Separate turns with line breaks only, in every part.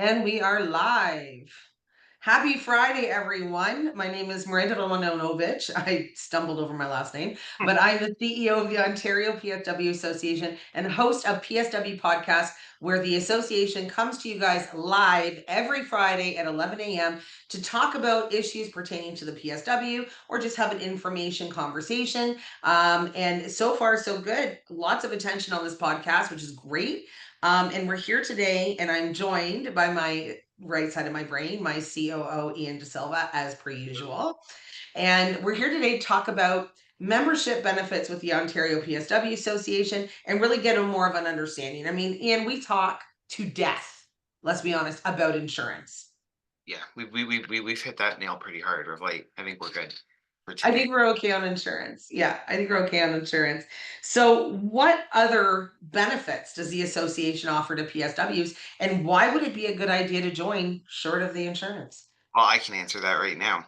And we are live. Happy Friday, everyone. My name is Miranda Romanovich. I stumbled over my last name, but I'm the CEO of the Ontario PSW Association and host of PSW Podcast, where the association comes to you guys live every Friday at 11 a.m. to talk about issues pertaining to the PSW or just have an information conversation. And so far, so good. Lots of attention on this podcast, which is great. And we're here today, and I'm joined by my right side of my brain, my COO, Ian De Silva, as per usual. And we're here today to talk about membership benefits with the Ontario PSW Association and really get a more of an understanding. I mean, Ian, we talk to death, let's be honest, about insurance.
Yeah, we've hit that nail pretty hard. Of like, I think we're good for
I
today.
think we're okay on insurance. Yeah, I think we're okay on insurance. So, what other benefits does the association offer to PSWs, and why would it be a good idea to join short of the insurance?
Well, I can answer that right now.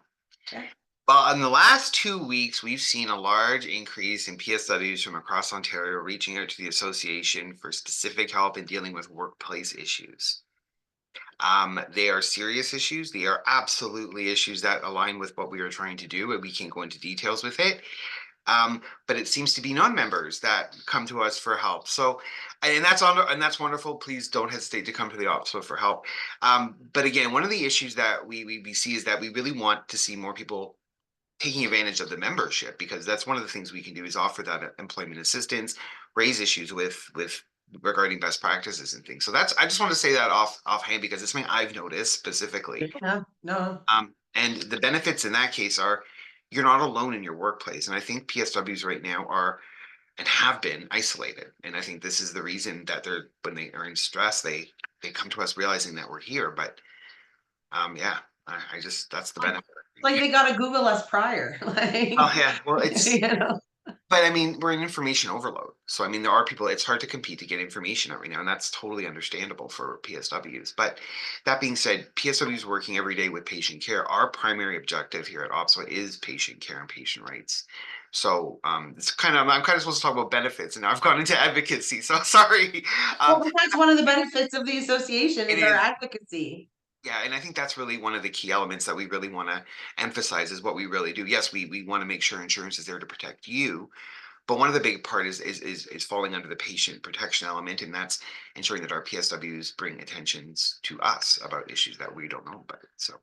Yeah.
Well, in the last 2 weeks, we've seen a large increase in PSWs from across Ontario reaching out to the association for specific help in dealing with workplace issues. They are serious issues. They are absolutely issues that align with what we are trying to do, and we can go into details with it. But it seems to be non-members that come to us for help. So, and that's wonderful. Please don't hesitate to come to the OPSWA for help. But again, one of the issues that we see is that we really want to see more people taking advantage of the membership, because that's one of the things we can do is offer that employment assistance, raise issues with regarding best practices and things. So that's I just want to say that offhand because it's something I've noticed specifically.
Yeah, no.
And the benefits in that case are you're not alone in your workplace. And I think PSWs right now are and have been isolated. And I think this is the reason that they're when they are in stress, they come to us realizing that we're here. But yeah, I just that's the benefit.
Like they gotta Google us prior.
Oh
Like,
yeah, well it's
you know.
but I mean we're in information overload. So I mean there are people it's hard to compete to get information out right now, and that's totally understandable for PSWs. But that being said, PSWs working every day with patient care. Our primary objective here at OPSWA is patient care and patient rights. So it's kind of I'm kind of supposed to talk about benefits, and now I've gone into advocacy. So sorry.
Well,
Um,
but that's one of the benefits of the association
it
is our
is
advocacy.
yeah, and I think that's really one of the key elements that we really want to emphasize is what we really do. Yes, we want to make sure insurance is there to protect you, but one of the big part is falling under the patient protection element, and that's ensuring that our PSWs bring attentions to us about issues that we don't know about. So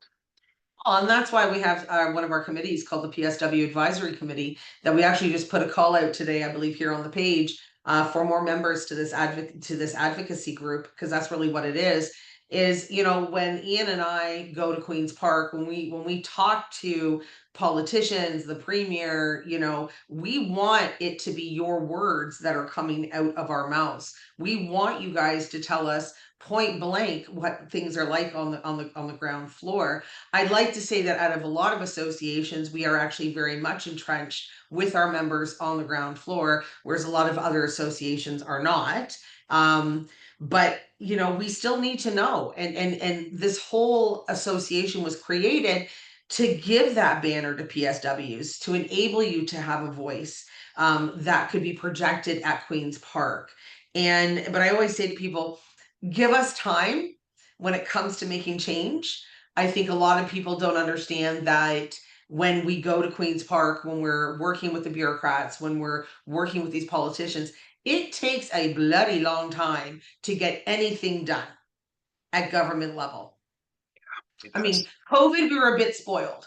And that's why we have one of our committees called the PSW Advisory Committee that we actually just put a call out today, I believe, here on the page for more members to this advocacy group, because that's really what it is. Is, when Ian and I go to Queens Park, when we talk to politicians, the premier, we want it to be your words that are coming out of our mouths. We want you guys to tell us point blank what things are like on the ground floor. I'd like to say that out of a lot of associations, we are actually very much entrenched with our members on the ground floor, whereas a lot of other associations are not. But we still need to know, and this whole association was created to give that banner to PSWs to enable you to have a voice that could be projected at Queens Park. But I always say to people, give us time when it comes to making change. I think a lot of people don't understand that when we go to Queens Park, when we're working with the bureaucrats, when we're working with these politicians, it takes a bloody long time to get anything done at government level.
it
I mean,
does.
COVID, we were a bit spoiled.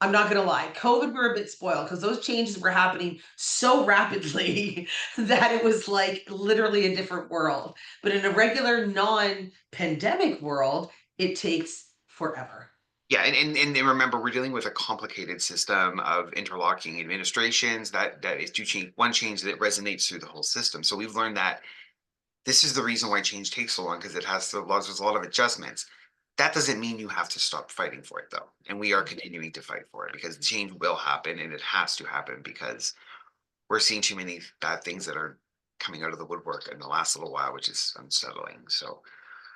I'm not going to lie. COVID, we were a bit spoiled because those changes were happening so rapidly that it was like literally a different world. But in a regular non pandemic world, it takes forever.
Yeah, and remember, we're dealing with a complicated system of interlocking administrations that is to change one change that resonates through the whole system. So we've learned that this is the reason why change takes so long because there's a lot of adjustments. That doesn't mean you have to stop fighting for it though. And we are continuing to fight for it because change will happen and it has to happen because we're seeing too many bad things that are coming out of the woodwork in the last little while, which is unsettling. So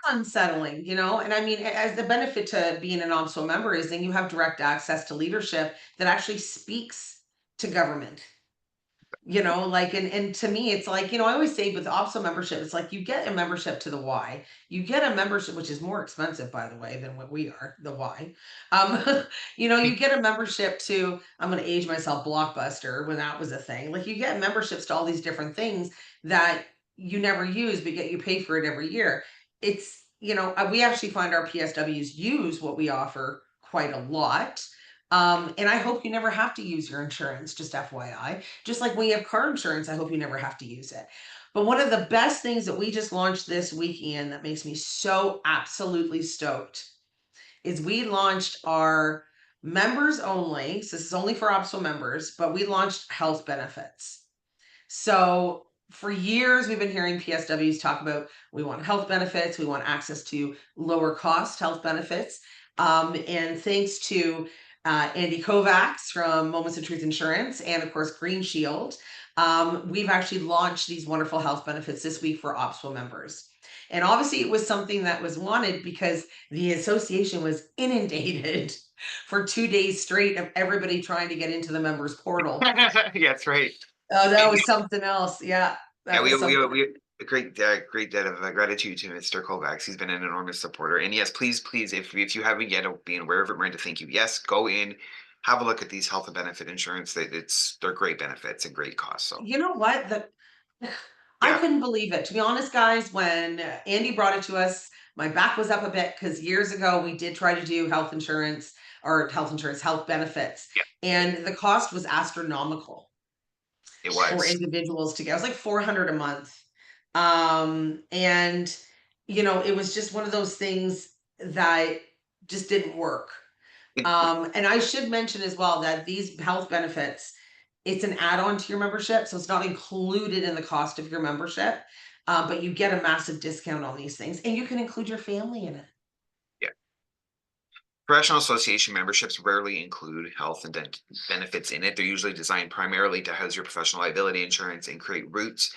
Unsettling, and I mean, as the benefit to being an OMSO member is then you have direct access to leadership that actually speaks to government. Like, and to me, it's like, I always say with OPSWA membership, it's like you get a membership to the Y. You get a membership, which is more expensive, by the way, than what we are, the Y. You get a membership to, I'm going to age myself, Blockbuster, when that was a thing. Like, you get memberships to all these different things that you never use, but yet you pay for it every year. We actually find our PSWs use what we offer quite a lot. And I hope you never have to use your insurance, just FYI. Just like when you have car insurance, I hope you never have to use it. But one of the best things that we just launched this weekend that makes me so absolutely stoked is we launched our members only. So this is only for OPSWA members, but we launched health benefits. So for years, we've been hearing PSWs talk about we want health benefits, we want access to lower cost health benefits. And thanks to Andy Kovacs from Moments of Truth Insurance and, of course, Green Shield, we've actually launched these wonderful health benefits this week for OPSWA members. And obviously, it was something that was wanted because the association was inundated for 2 days straight of everybody trying to get into the members portal.
Yeah, that's right.
Oh, that
And
was something else. Yeah,
yeah,
that was something.
we a great debt of gratitude to Mr. Kovacs. He's been an enormous supporter. And yes, please, if you haven't yet been aware of it, Miranda, thank you. Yes, go in, have a look at these health and benefit insurance. They're great benefits and great costs. So
You know what? I
yeah,
couldn't believe it. To be honest, guys, when Andy brought it to us, my back was up a bit because years ago we did try to do health benefits,
yeah,
and the cost was astronomical
it
for
was.
individuals to get. It was like 400 a month. And it was just one of those things that just didn't work.
It,
And I should mention as well that these health benefits, it's an add-on to your membership, so it's not included in the cost of your membership. But you get a massive discount on these things, and you can include your family in it.
yeah. Professional association memberships rarely include health and benefits in it. They're usually designed primarily to house your professional liability insurance and create routes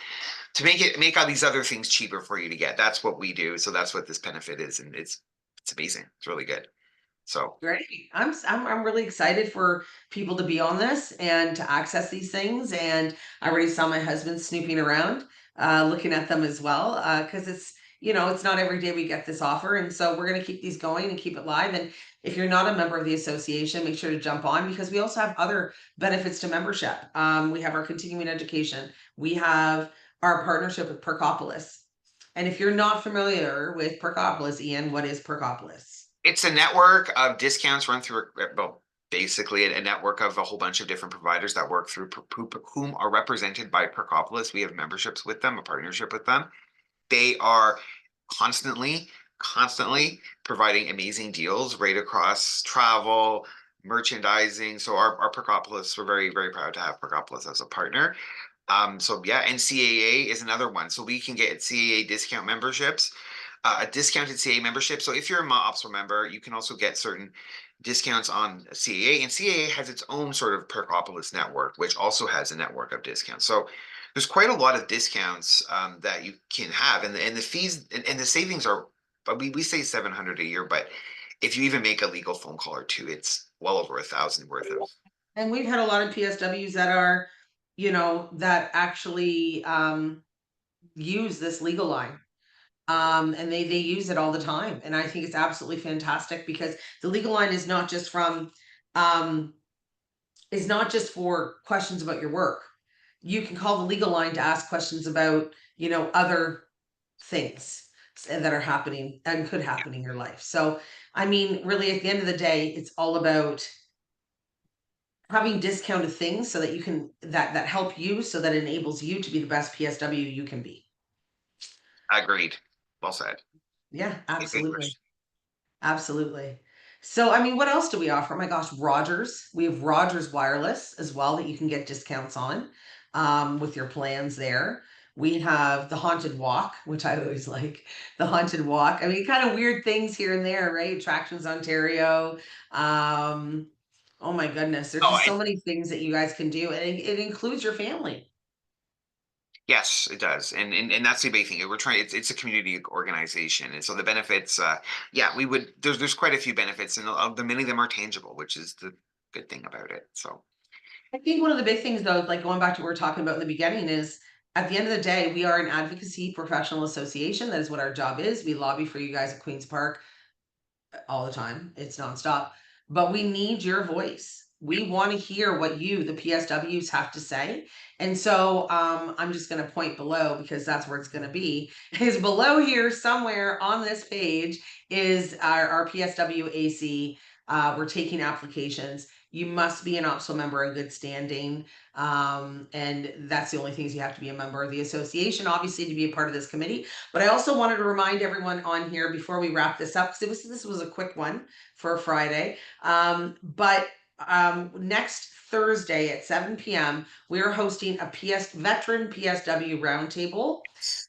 to make all these other things cheaper for you to get. That's what we do. So that's what this benefit is, and it's amazing. It's really good. So
Great. I'm really excited for people to be on this and to access these things. And I already saw my husband snooping around, looking at them as well, because it's not every day we get this offer, and so we're going to keep these going and keep it live. And if you're not a member of the association, make sure to jump on because we also have other benefits to membership. We have our continuing education. We have our partnership with Percopolis. And if you're not familiar with Percopolis, Ian, what is Percopolis?
it's a network of discounts run through well, basically a network of a whole bunch of different providers that work through whom are represented by Percopolis. We have memberships with them, a partnership with them. They are constantly, constantly providing amazing deals right across travel, merchandising. So our Percopolis, we're very, very proud to have Percopolis as a partner. So yeah, and CAA is another one. So we can get CAA discount memberships, a discounted CAA membership. So if you're a OPSWA member, you can also get certain discounts on CAA, and CAA has its own sort of Percopolis network, which also has a network of discounts. So there's quite a lot of discounts that you can have, and the fees and the savings are, but we say 700 a year, but if you even make a legal phone call or two, it's well over 1,000 worth of.
And we've had a lot of PSWs that are, that actually use this legal line. And they use it all the time. And I think it's absolutely fantastic because the legal line um, is not just for questions about your work. You can call the legal line to ask questions about, other things that are happening and could happen in your life. So, I mean, really, at the end of the day, it's all about having discounted things so that you can that help you so that enables you to be the best PSW you can be.
Agreed. Well said.
Yeah,
Good English.
absolutely. Absolutely. So, I mean, what else do we offer? Oh my gosh, Rogers. We have Rogers Wireless as well that you can get discounts on with your plans there. We have the Haunted Walk, which I always like. The Haunted Walk. I mean, kind of weird things here and there, right? Attractions Ontario. Oh my goodness, there's
Oh,
just so
and
many things that you guys can do, and it includes your family.
yes, it does, and that's the big thing. We're trying. It's a community organization, and so the benefits. Yeah, we would. There's quite a few benefits, and the many of them are tangible, which is the good thing about it. So
I think one of the big things though, like going back to what we were talking about in the beginning, is at the end of the day, we are an advocacy professional association. That is what our job is. We lobby for you guys at Queen's Park all the time. It's nonstop. But we need your voice. We want to hear what you, the PSWs, have to say. And so I'm just going to point below because that's where it's going to be. Is below here somewhere on this page is our PSW AC. We're taking applications. You must be an OPSWA member in good standing. And that's the only things you have to be a member of the association, obviously, to be a part of this committee. But I also wanted to remind everyone on here before we wrap this up, because this was a quick one for Friday. But next Thursday at 7 p.m., we are hosting a veteran PSW roundtable.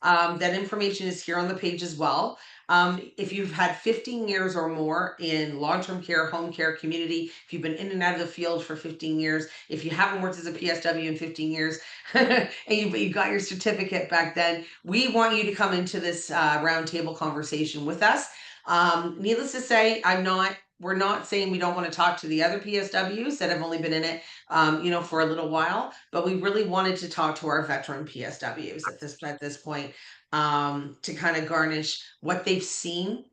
That information is here on the page as well. If you've had 15 years or more in long-term care, home care, community, if you've been in and out of the field for 15 years, if you haven't worked as a PSW in 15 years, and you got your certificate back then, we want you to come into this roundtable conversation with us. Needless to say, we're not saying we don't want to talk to the other PSWs that have only been in it, for a little while, but we really wanted to talk to our veteran PSWs at this point, to kind of garnish what they've seen,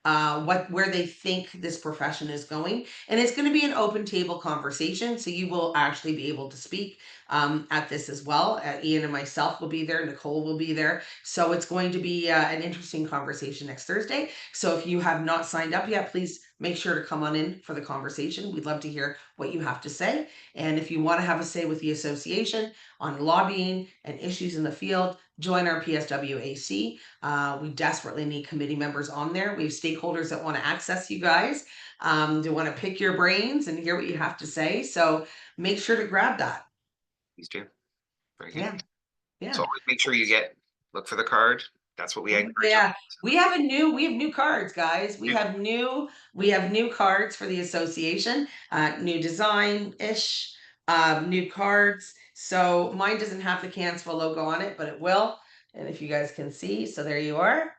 where they think this profession is going. And it's going to be an open table conversation, so you will actually be able to speak at this as well. Ian and myself will be there. Nicole will be there. So it's going to be an interesting conversation next Thursday. So if you have not signed up yet, please make sure to come on in for the conversation. We'd love to hear what you have to say. And if you want to have a say with the association on lobbying and issues in the field, join our PSWAC. We desperately need committee members on there. We have stakeholders that want to access you guys, they want to pick your brains and hear what you have to say. So make sure to grab that.
Please do. Very good.
Yeah,
So
yeah.
always make sure you look for the card. That's what we
Oh,
encourage.
yeah, we have new cards, guys. We have new cards for the association, new design-ish, new cards. So mine doesn't have the Canva logo on it, but it will. And if you guys can see, so there you are.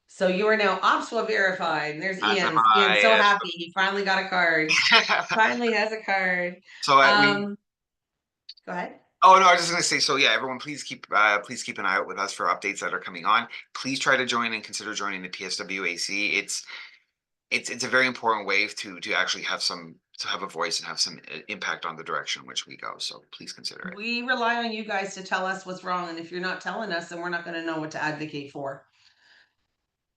So you are now OPSWA verified. And there's
As am
Ian. Ian's so
I.
happy. He finally got a card. Finally has a card.
So we.
Go ahead.
Oh no, I was just gonna say. So yeah, everyone, please keep an eye out with us for updates that are coming on. Please try to join and consider joining the PSWAC. It's a very important wave to actually have a voice and have some impact on the direction in which we go. So please consider it.
We rely on you guys to tell us what's wrong. And if you're not telling us, then we're not going to know what to advocate for.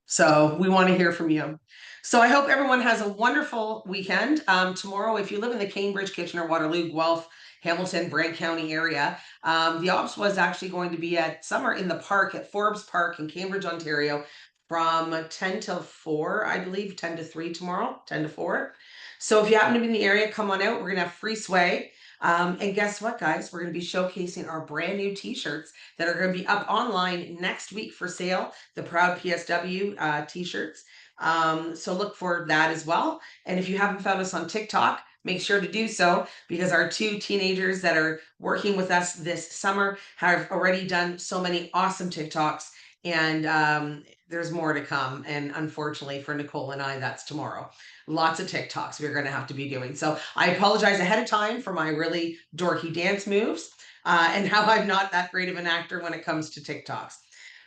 So we want to hear from you. So I hope everyone has a wonderful weekend. Tomorrow, if you live in the Cambridge, Kitchener, Waterloo, Guelph, Hamilton, Brant County area, the OPSWA is actually going to be at Summer in the Park at Forbes Park in Cambridge, Ontario, from 10 till 4, I believe, 10 to 3 tomorrow, 10 to 4. So if you happen to be in the area, come on out. We're going to have free swag. And guess what, guys? We're going to be showcasing our brand new t-shirts that are going to be up online next week for sale, the Proud PSW t-shirts. So look for that as well. And if you haven't found us on TikTok, make sure to do so, because our two teenagers that are working with us this summer have already done so many awesome TikToks, and there's more to come. And unfortunately for Nicole and I, that's tomorrow. Lots of TikToks we're going to have to be doing. So I apologize ahead of time for my really dorky dance moves, and how I'm not that great of an actor when it comes to TikToks.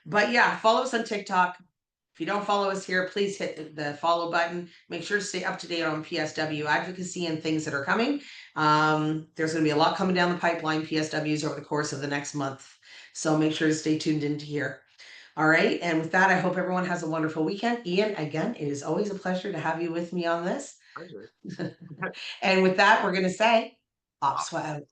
But yeah, follow us on TikTok. If you don't follow us here, please hit the follow button. Make sure to stay up to date on PSW advocacy and things that are coming. There's going to be a lot coming down the pipeline, PSWs, over the course of the next month. So make sure to stay tuned into here. All right. And with that, I hope everyone has a wonderful weekend. Ian, again, it is always a pleasure to have you with me on this.
Pleasure.
And with that, we're going to say, OPSWA out.